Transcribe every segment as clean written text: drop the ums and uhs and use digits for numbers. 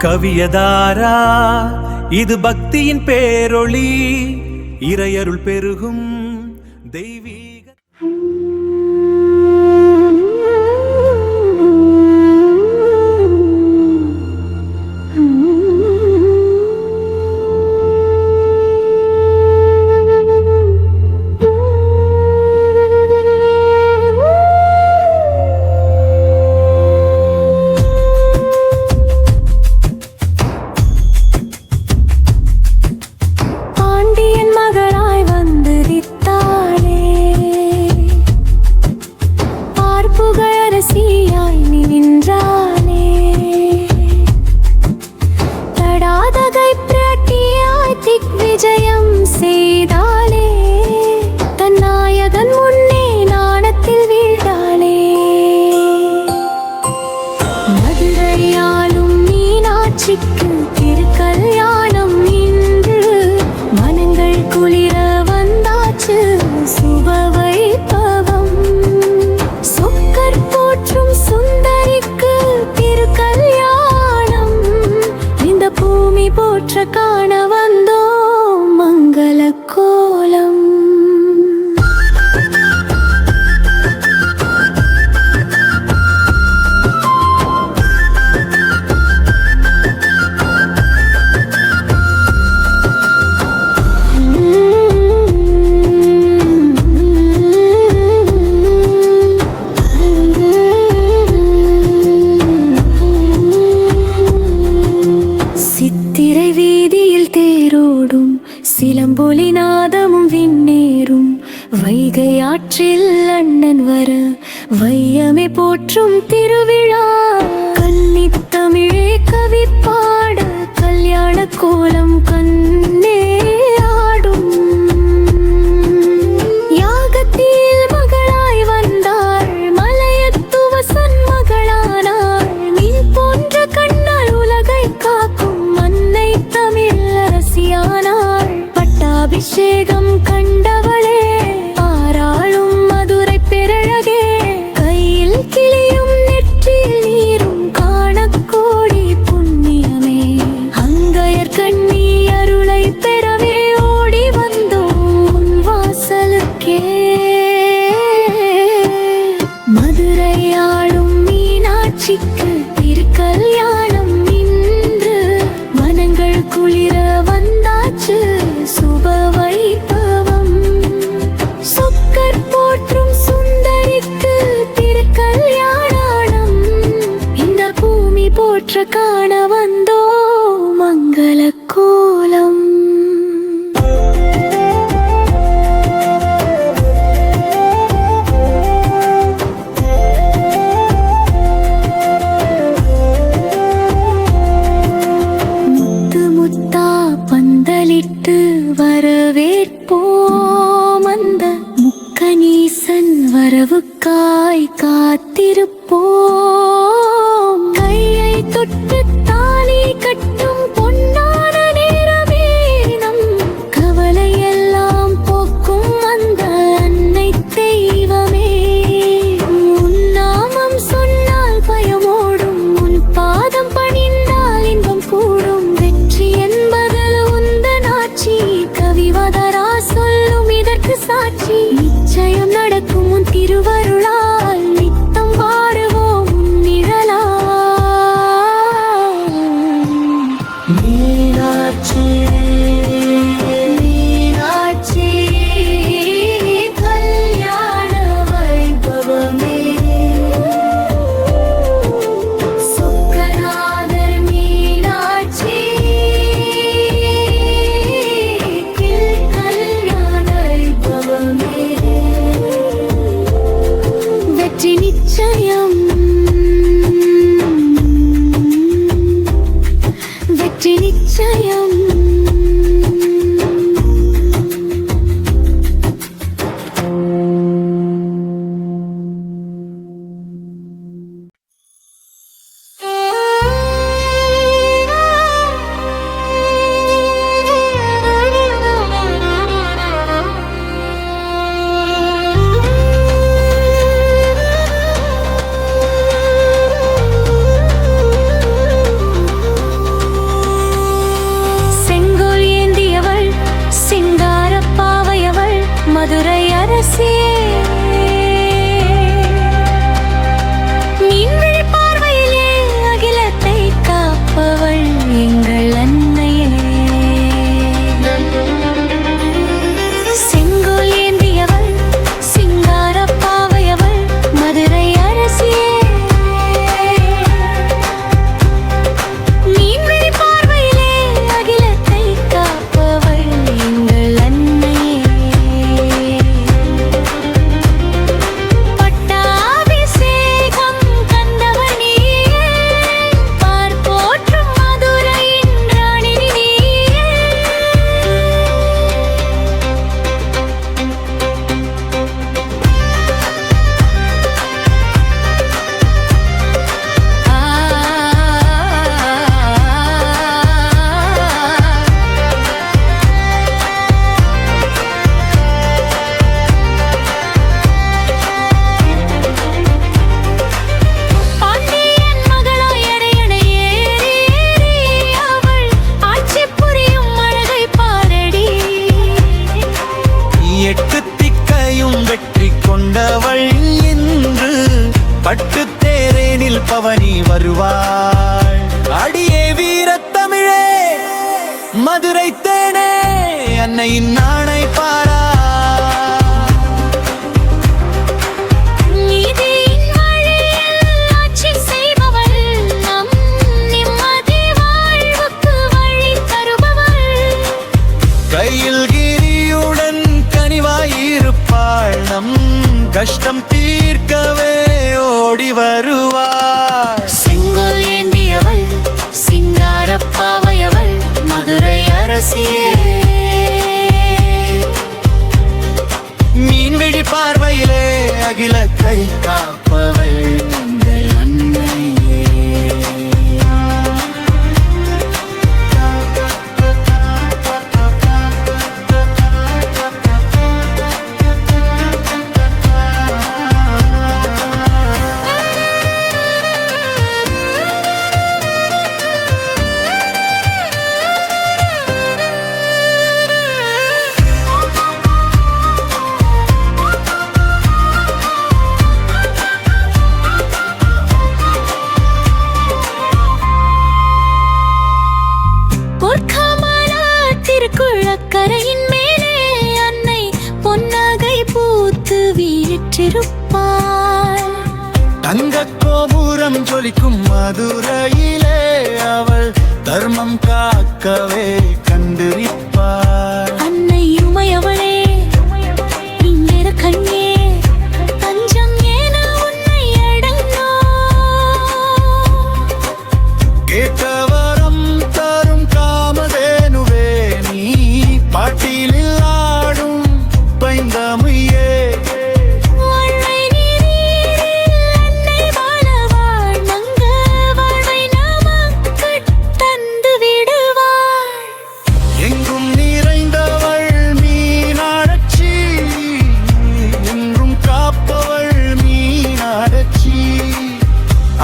கவியதாரா இது பக்தியின் பேரொளி, இறையருள் பெருகும் தெய்வீக. பட்டு தேரேனில் பவனி வருவாள். அடியே வீரத்தமிழே மதுரை தேனே அன்னையின் நாணை பாரா. கையில் கிரியுடன் கனிவாயிருப்பாள். நம் கஷ்டம் தீர்க்கவே ஓடி வருவாள். செங்கோல் ஏந்தியவள் சிங்காரப்பாவையவள் மதுரை அரசியே. மீன்விழி பார்வையிலே அகில கை காப்பவள் உங்கள் அன்னையே. கரையின் மேலே அன்னை பொன்னகை பூத்து வீற்றிருப்பாள். தங்க கோபுரம் ஜொலிக்கும் மதுரையிலே அவள் தர்மம் காக்கவே கண்டிருப்பாள். அன்னை உமையவளே இங்கிற கண்ணே தஞ்சம் ஏன உன்னை அடங்கோ. கேட்டவரம் தரும் காமதேனுவே நீ பாட்டிலில் ஆடும் பைந்தமியே. எங்கும் நிறைந்தவள் மீனாட்சி என்றும் காப்பவள் மீனாட்சி.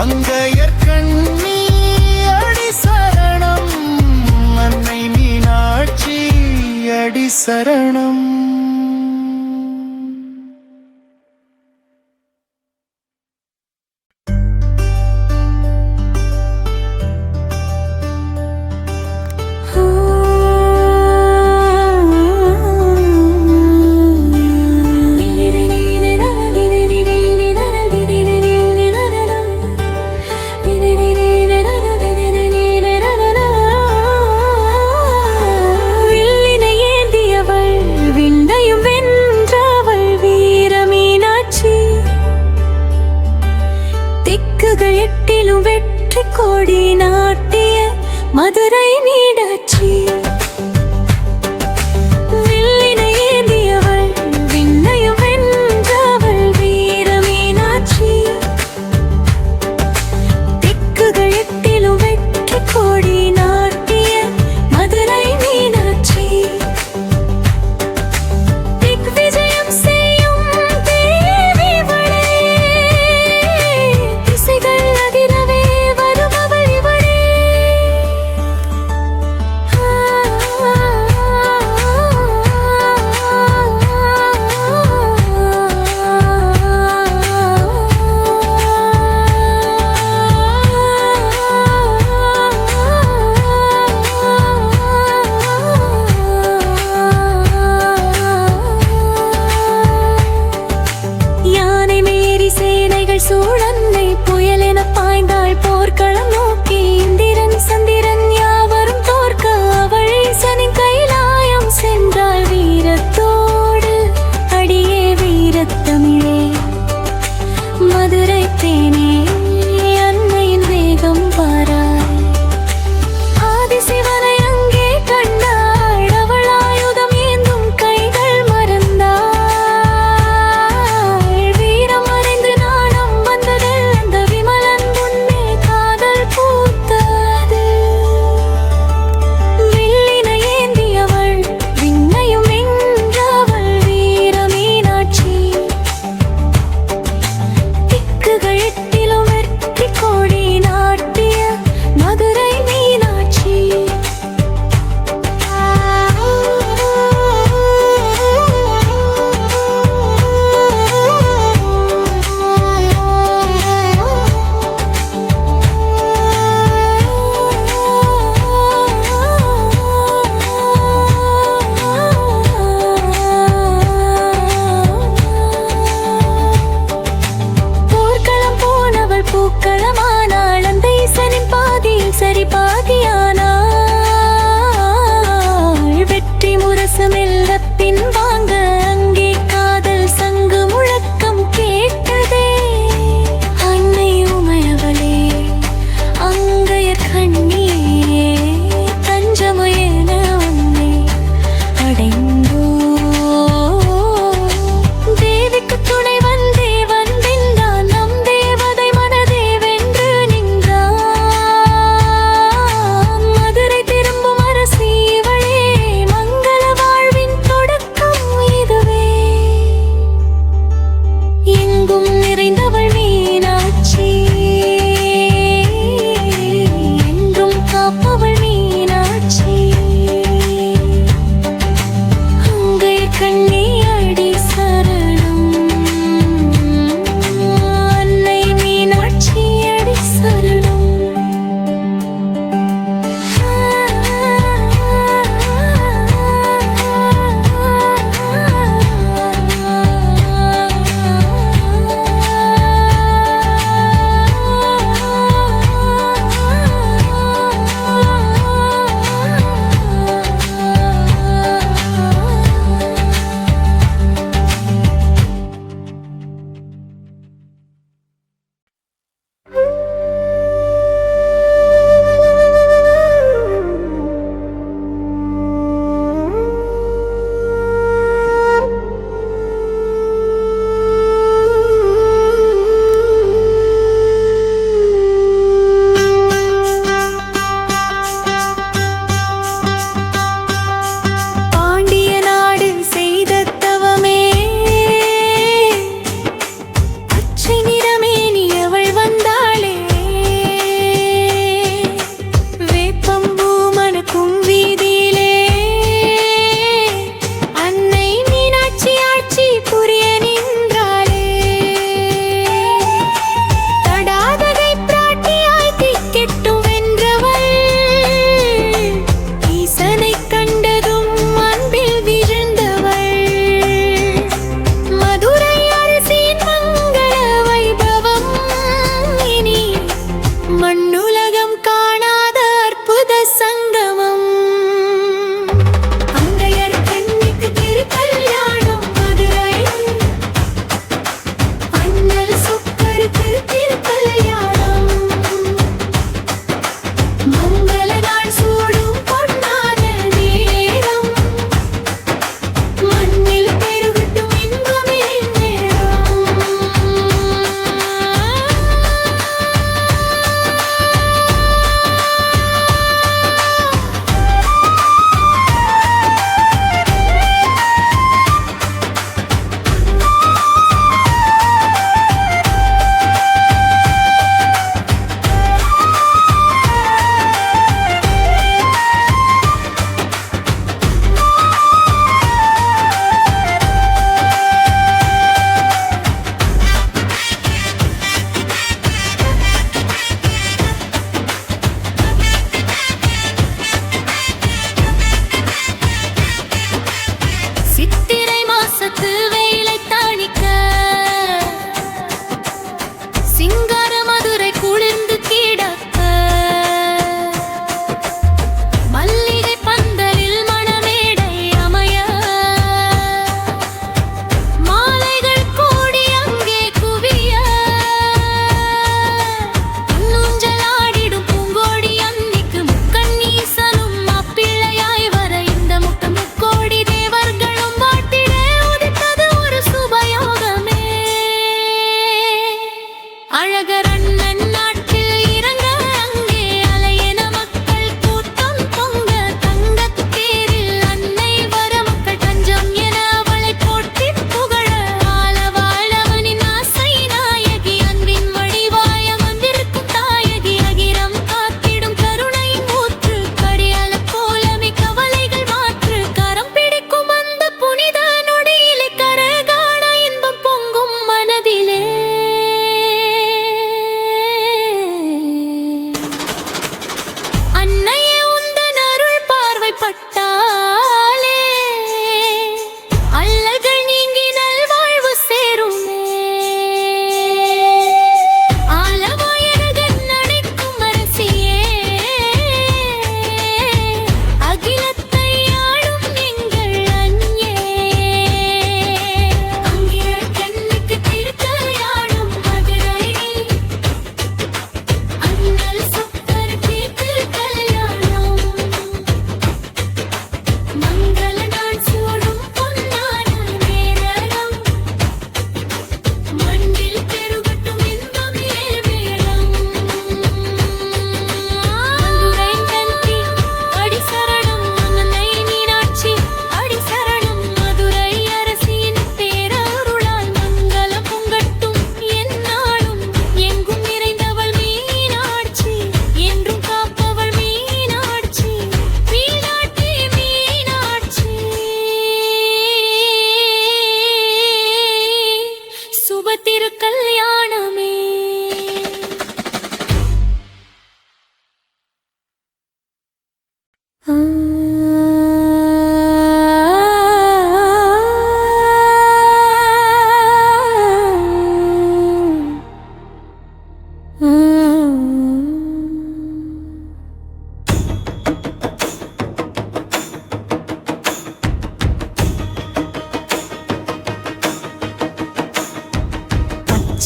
அங்கையற்கண்ணி அடி சரணம் அன்னை மீனாட்சி அடி சரணம். எட்டிலும் வெற்றி கோடி நாட்டிய மதுரை மீனாட்சி. வில்லினை ஏந்தியவள் விண்ணையும் வென்றவள் வீர மீனாட்சி. திக்குகள் எட்டிலும் வெற்றி கோடி நாட்டிய மதுரை மீனாட்சி. திக்விஜயம் செய்யும் தேவிவளே திசைகள் அதிரவே வருபவள் இவளே. தேசமெல்ல பின்வாங்க அங்கே காதல் சங்கு முழக்கம் கேட்டதே. அன்னை உமையவளே அங்கைய கண்ணியே தஞ்சமுயன உன்னை அடைந்தோ. தேவிக்கு துணை வந்தே வந்தின்றான் நம் தேவதை மனதே வென்று நின்றான். மதுரை திரும்பும் அரசி இவளே மங்கள வாழ்வின்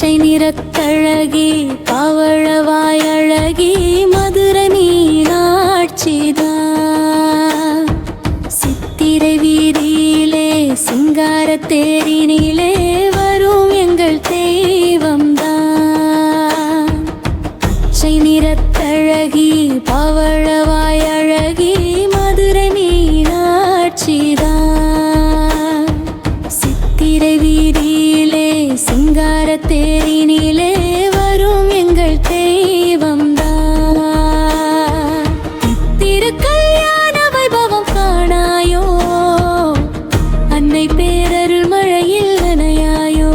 பச்சை நிறத்தழகி பவழவாய் அழகி மதுரை மீனாட்சிதான். சித்திரை வீதியிலே சிங்கார தேரினிலே வரும் எங்கள் தெய்வம்தான். பச்சை நிறத்தழகி பவழவாய் அழகி மதுரை மீனாட்சிதான். சித்திரை வீதியிலே சிங்கார தேரினிலே வரும் எங்கள் தெய்வம்தான். திருக்கல்யாண வைபவம் காணாயோ, அன்னை பேரருள் மழையில் நனையாயோ.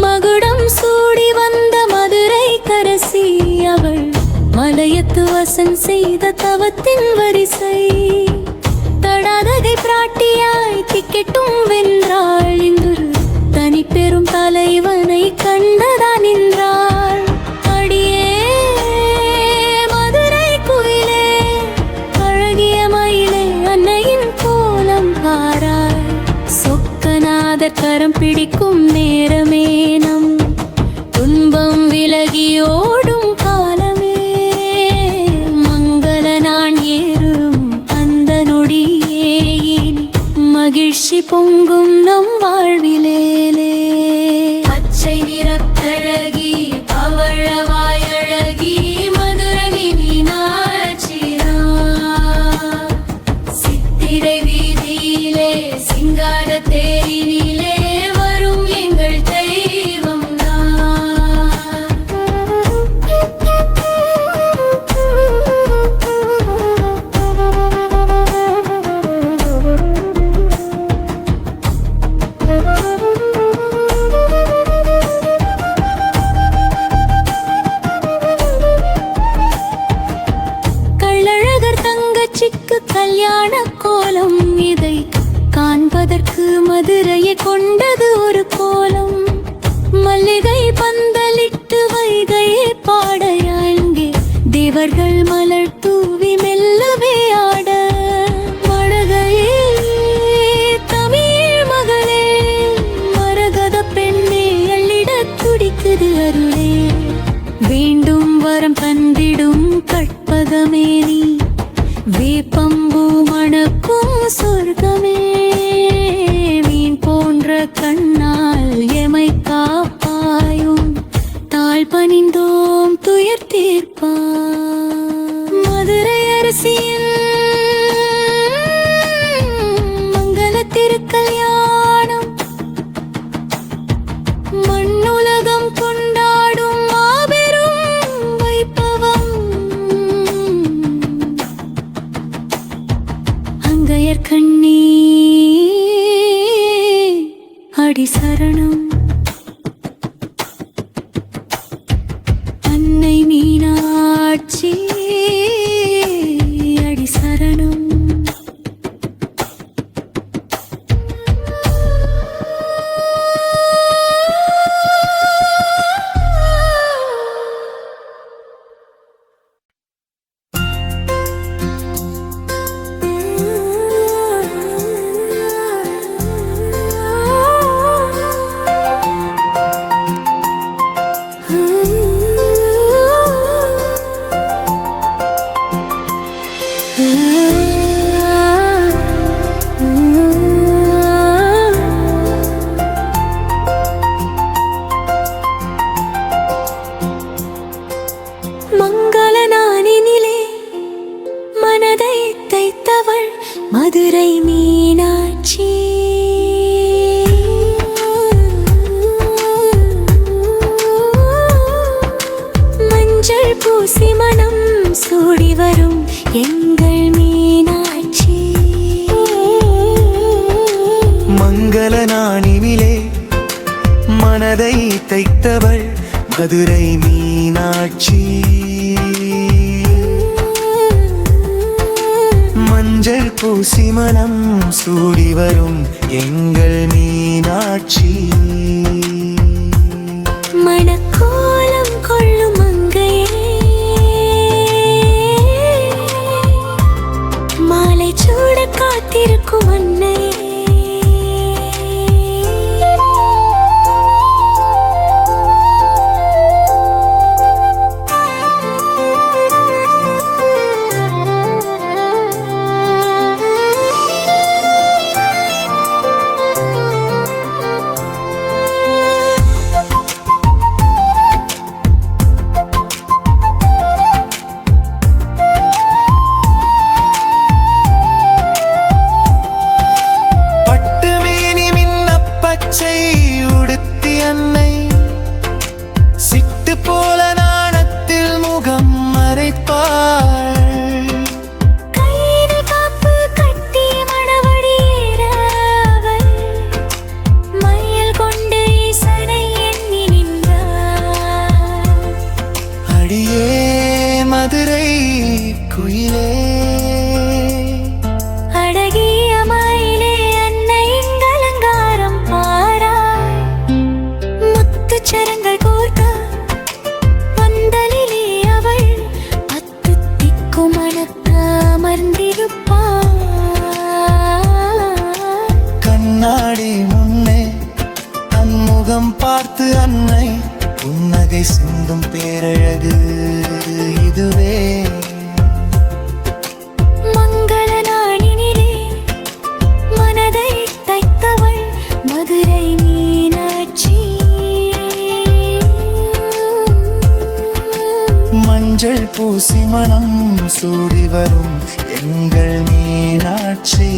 மகுடம் சூடி வந்த மதுரை கரசி அவள் மலையத்து வசன் செய்த தவத்தின் வரிசை. தடாதகை பிராட்டியாய் திக்கெட்டும் வென்றாள். இங்கு தனி பெரும் தலைவனை கண்டதா நின்றாள். அடியே மதுரை குயிலே அழகிய மயிலே அன்னையின் கோலம் பாராய். சொக்கநாதர் கரம் பிடிக்கும் நேரமே நம் துன்பம் விலகி ஓடும் காலமே. மங்கள நான் ஏறும் அந்த நொடியே இனி மகிழ்ச்சி பொங்கும் நம் வாழ்விலே. பச்சை நிறத்தழகி பவழவாய் அழகி மதுரை மீனாட்சிதான். சித்திரை வீதியிலே சிங்கார தேரினிலே வரும் எங்கள் தெய்வம்தான். கள்ளழகர் தங்கச்சிக்கு கல்யாண கோலம் இதை காண்பதற்கு மதுரையை கொண்டது ஒரு கோலம். மல்லிகை பந்தலிட்டு வைகையை பாடைய அங்கே தேவர்கள் மலர் தூவி மெல்லவே ஆட. மழகையே தமிழ் மகளே மரகத பெண்ணே அள்ளிட துடிக்குது அருளே. வேண்டும் வரம் தந்திடும் கற்பகமே நீ வேப்பம்பூ மணக்கும் சொர்க்கமே. மீன் போன்ற கண்ணால் எமை காப்பாயும் தாழ் பணிந்தோம் துயர் தீர்ப்பாய். மதுரை அரசியின் மங்கள திருக்கல்யாணம் மண்ணுலகம் கொண்டாடும் மாபெரும் வைபவம். அங்கையர் கண்ணி அடி சரணம். அன்னை மீனாட்சி அடி சரணம். மதுரை மீனாட்சி மஞ்சள் பூசி மனம் சூடி வரும் எங்கள் மீனாட்சி. மங்கள நாணினிலே மனதை தைத்தவள் மதுரை மீனாட்சி. மஞ்சள் பூ பூசி மனம் சூடி வரும் எங்கள் மீனாட்சி. மணக்கோலம் கொள்ளும் மங்கையே, மாலை சூட காத்திருக்கும் அன்னையே. உடுத்தி அன்னை சிட்டு போல நாணத்தில் முகம் மறைப்பாள். கையில காப்பு கட்டி மணவடி ஏறவள், மையல் கொண்டு ஈசனை எண்ணி நின்றாள். அடியே மதுரை குயிலே, சரங்கள் கோர்க்க வந்தலிலே அவள் பத்து திக்கும் மணக்க அமர்ந்திருப்பாள். கண்ணாடி முன்னே அன்முகம் பார்த்து அன்னை புன்னகை சிந்தும் பேரழகு இதுவே. மங்கள நாளினிலே மனதை தைத்தவள் மதுரை மீனாட்சி. மஞ்சள் பூசி மனம் சூடி வரும் எங்கள் மீனாட்சி.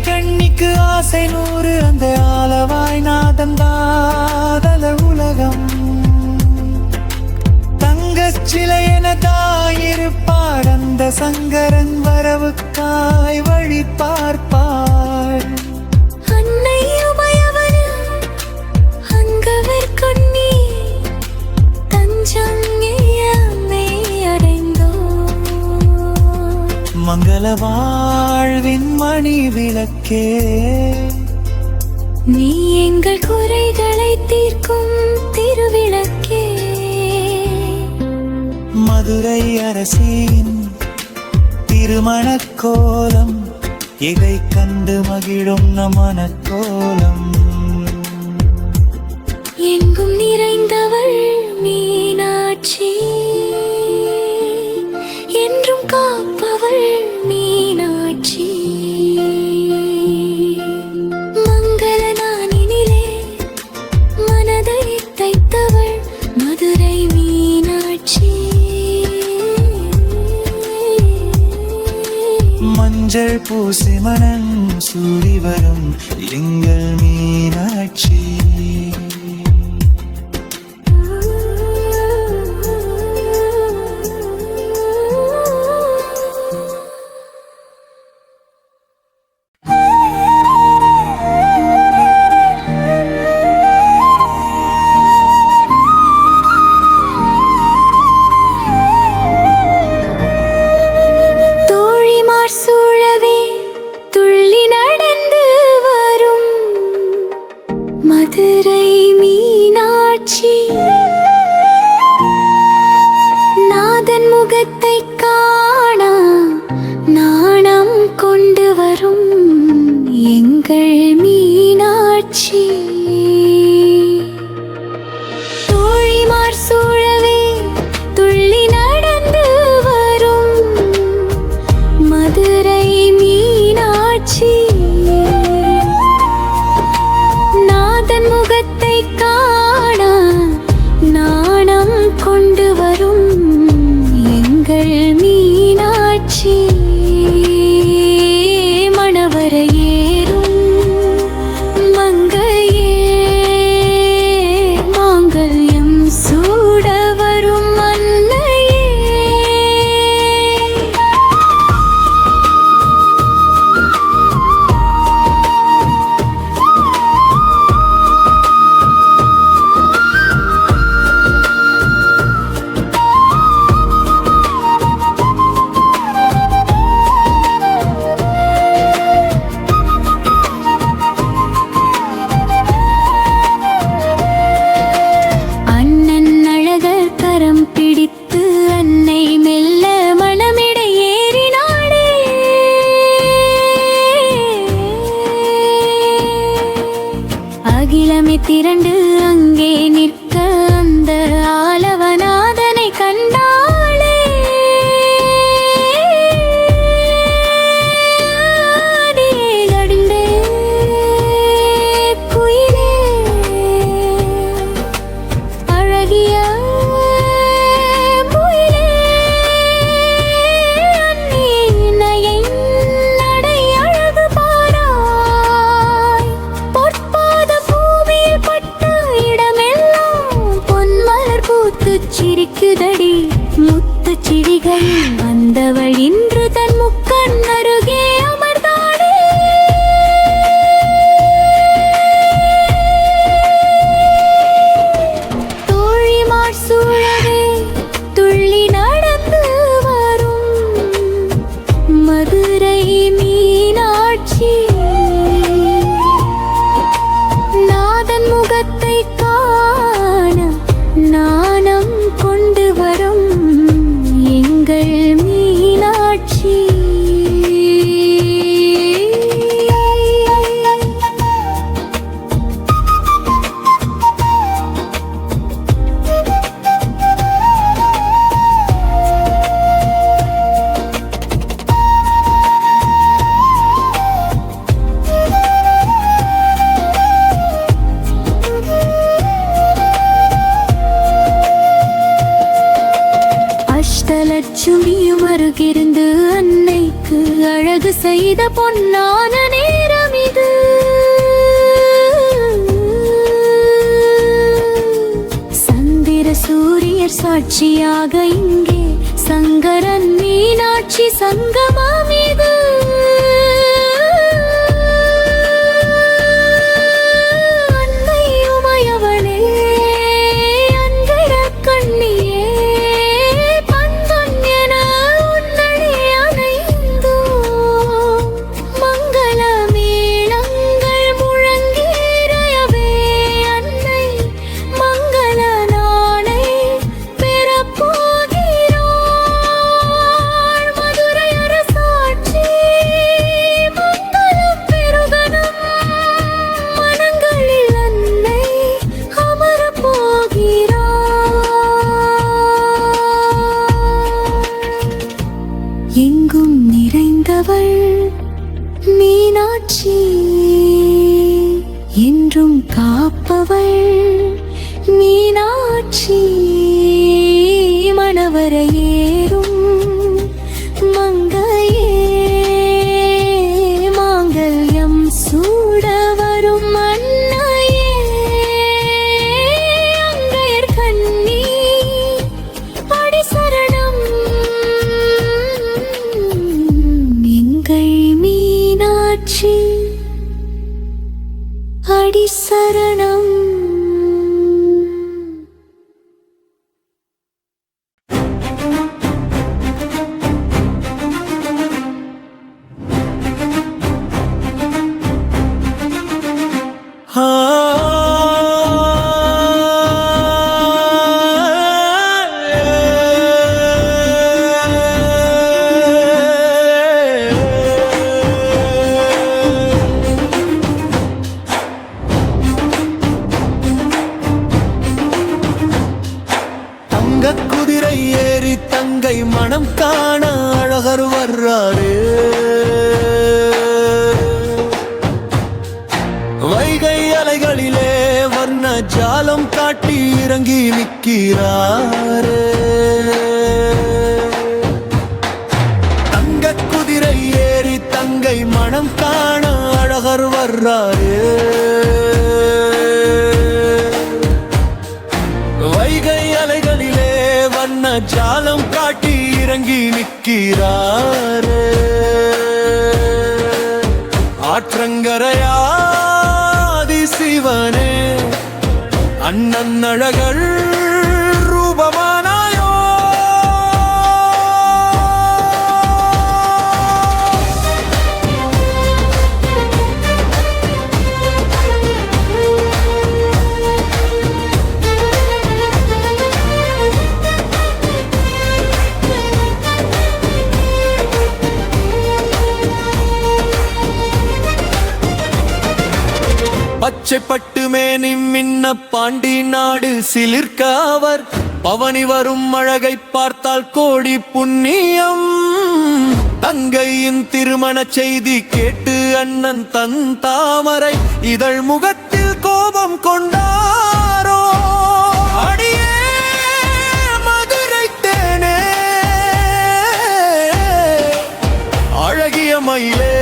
கண்ணிக்கு ஆசை நூறு, அந்த ஆலவாய் நாதம் தாதல உலகம். தங்கச் சிலை என தாயிருப்பார், அந்த சங்கரன் வரவுக்காய் வழி பார்ப்பார். அன்னை உமையவள் அங்கவர் கொன்னி தஞ்சம் அம்மை அடைந்தோ. மங்கள வாழ்வின் மணி விளக்கே, நீ எங்கள் குறைகளை தீர்க்கும் திருவிளக்கே. மதுரை அரசின் திருமணக் கோலம், இதை கண்டு மகிழும் நம் மனக்கோலம். எங்கும் நிறைந்தவள் மீனாட்சி, என்றும் காப்பவள் மீனாட்சி. மங்கள நாளினிலே மனதை தைத்தவள் மதுரை மீனாட்சி. மஞ்சள் பூசி மனம் சூடி வரும் எங்கள் மீனாட்சி. சூழவே துள்ளி நடந்து வரும் மதுரை மீனாட்சி. நாதன் முகத்தை காண நாணம் கொண்டு வரும் எங்கள் மீனாட்சி. தோழிமார் சூழவே துள்ளி நடந்து வரும் மதுரை மீனாட்சி. நாதன் முகத்தை காண நாணம் அகிலமே திரண்டு அங்கே நிற்க அந்த ஆலவநாதனை கண்டாளே. அடியே குயிலே அழகிய சிரிக்குதடி முத்துச் சிரிகள் வந்தவள் இன்று தன் முக்கண் அருகே அமர்ந்தாளே. தோழிமார் சூழவே துள்ளி நடந்து வரும் மதுரை மீனாட்சி நாதன் முகத்தை காண நாணம் கொண்டு வரும் எங்கள் மீனாட்சி. அஷ்டலட்சுமியும் அருகிருந்து அன்னைக்கு அழகு செய்த பொன்னான நேரம் இது. சந்திர சூரியர் சாட்சியாக இங்கே சங்கரன் மீனாட்சி சங்கமம் இது. எங்கும் நிறைந்தவள் மீனாட்சி என்றும் காப்பவள் மீனாட்சி. மணவரையேறும் மங்கையே மாங்கல்யம் சூட வரும் அன்னையே அங்கையர் கண்ணி அடி சரணம் எங்கள் மீனாட்சி அடி சரணம். குதிரை ஏறி தங்கை மனம் காண அழகர் வர்றாரு. வைகை அலைகளிலே வர்ண ஜாலம் காட்டி இறங்கி நிற்கிறாரு. தங்க குதிரை ஏறி தங்கை மனம் காண அழகர் வர்றாரு. வைகை அலைகளிலே வண்ண ஜாலம் காட்டி இறங்கி நிற்கிறாரு. ஆற்றங்கரையாதி சிவனே அண்ணன் அழகர் ரூபமானாயோ. பச்சை பட்டு மேனி மின்ன பாண்டி நாடு சிலிர்க்க அவர் பவனி வரும் அழகை பார்த்தால் கோடி புண்ணியம். தங்கையின் திருமண செய்தி கேட்டு அண்ணன் தன் தாமரை இதழ் முகத்தில் கோபம் கொண்டாரோ. அடியே மதுரை தேனே அழகிய மயிலே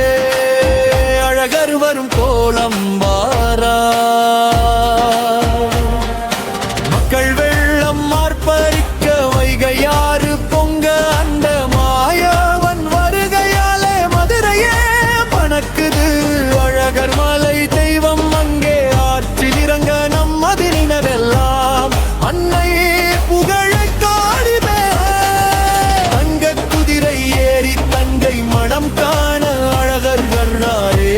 அழகர் வரும் கோலம் வாரா. மக்கள் வெள்ளம் மார்ப்பரிக்க வைகையாறு பொங்க அந்த மாயவன் வருகையாலே மதுரையே பணக்குது. அழகர் மலை தெய்வம் அங்கே ஆற்றில் இறங்க நம்மதிரினரெல்லாம் அன்னை புகழை காடிமே. தங்க குதிரை ஏறி தங்கை மனம் காண அழகர் வர்றாரே.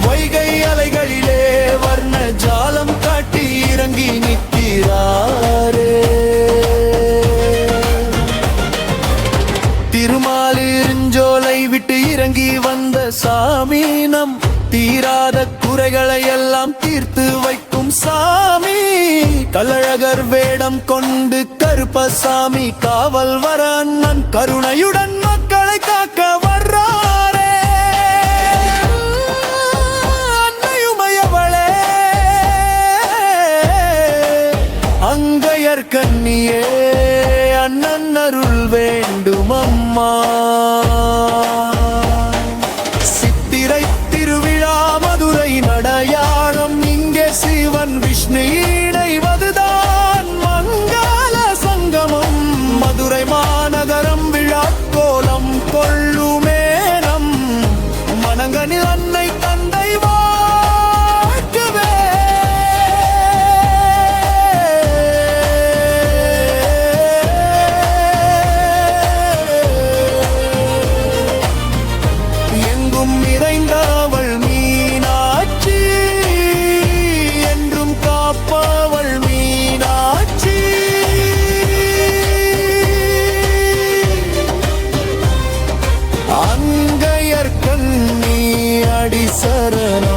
வைகை அலைகளிலே வர்ண ஜாலம் காட்டி இறங்கி நிற்கிறாரே. திருமாலிருஞ்சோலை விட்டு இறங்கி வந்த சாமி நம் தீராத குறைகளை எல்லாம் தீர்த்து வைக்கும் சாமி. கள்ளழகர் வேடம் கொண்டு கருப்பசாமி காவல் வர அண்ணன் கருணையுடன் மக்களை காக்க வர்றாரே. அன்னையுமையவளே அங்கையர் கண்ணியே அண்ணன் அருள் வேண்டும் அம்மா. சித்திரை திருவிழா மதுரை நடையாளம் இங்கே சிவன் விஷ்ணு இணைவதுதான் மங்கள சங்கமம். மதுரை மாநகரம் விழா கோலம் கொள்ளுமே நம் மனங்கனில் அன்னை தந்தை வாழ்க்கவே. எங்கும் நிறைந்தவள் மீனாட்சி என்றும் காப்பவள் மீனாட்சி. அங்கையர் கண்ணி அடி சரணம்.